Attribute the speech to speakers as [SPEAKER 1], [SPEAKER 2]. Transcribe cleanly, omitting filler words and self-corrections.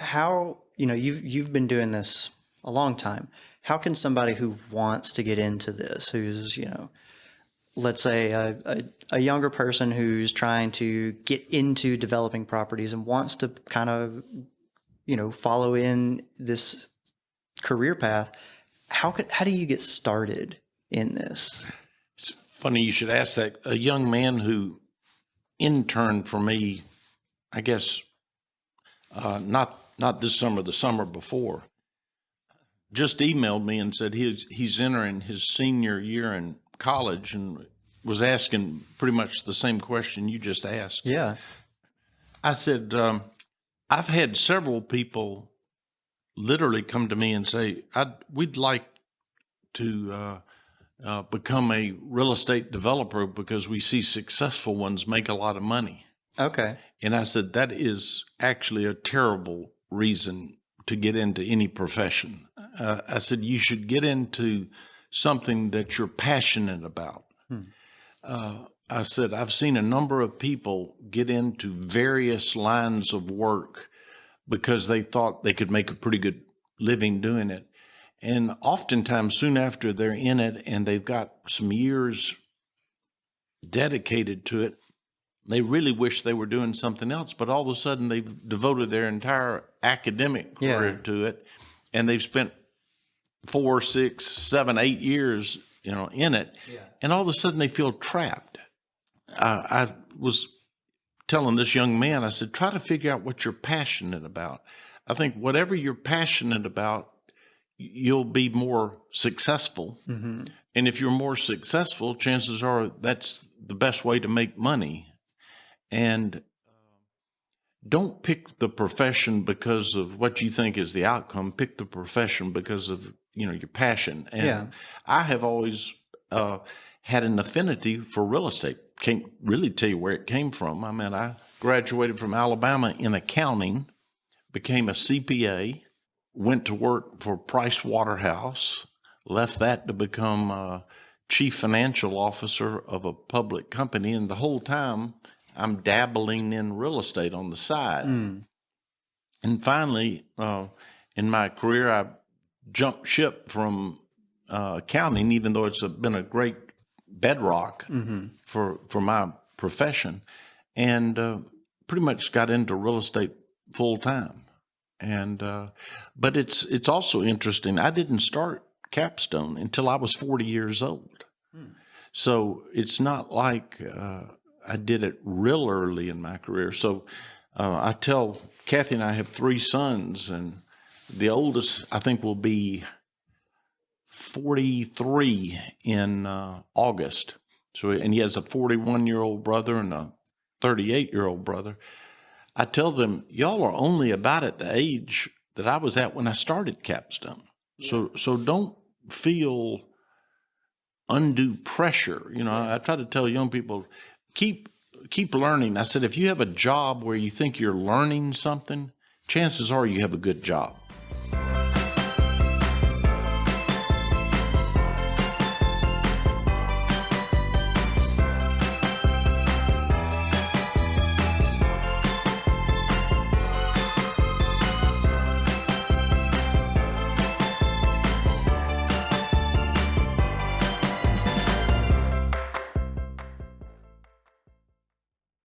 [SPEAKER 1] how, you've been doing this a long time. How can somebody who wants to get into this, who's, let's say a younger person who's trying to get into developing properties and wants to kind of, follow in this career path, how do you get started in this?
[SPEAKER 2] It's funny you should ask that. A young man who interned for me, I guess, not this summer, the summer before, just emailed me and said he's entering his senior year in college and was asking pretty much the same question you just asked.
[SPEAKER 1] Yeah.
[SPEAKER 2] I said, I've had several people literally come to me and say, we'd like to become a real estate developer because we see successful ones make a lot of money.
[SPEAKER 1] Okay.
[SPEAKER 2] And I said, that is actually a terrible reason to get into any profession. I said, you should get into something that you're passionate about. I said, I've seen a number of people get into various lines of work because they thought they could make a pretty good living doing it. And oftentimes soon after they're in it and they've got some years dedicated to it, they really wish they were doing something else, but all of a sudden they've devoted their entire academic career to it, and they've spent 4, 6, 7, 8 years, in it, and all of a sudden they feel trapped. I was telling this young man, I said, try to figure out what you're passionate about. I think whatever you're passionate about, you'll be more successful. Mm-hmm. And if you're more successful, chances are that's the best way to make money. And don't pick the profession because of what you think is the outcome. Pick the profession because of, your passion. And I have always had an affinity for real estate. Can't really tell you where it came from. I mean, I graduated from Alabama in accounting, became a CPA, went to work for Price Waterhouse, left that to become chief financial officer of a public company. And the whole time I'm dabbling in real estate on the side. And finally, in my career, I jumped ship from accounting, even though it's been a great bedrock for my profession, and pretty much got into real estate full time. And but it's also interesting. I didn't start Capstone until I was 40 years old, so it's not like I did it real early in my career. So I tell Kathy and I have 3 sons, and the oldest I think will be 43 in August. So, and he has a 41-year-old brother and a 38-year-old brother. I tell them, y'all are only about at the age that I was at when I started Capstone. Yeah. So don't feel undue pressure. I try to tell young people, keep learning. I said, if you have a job where you think you're learning something, chances are you have a good job.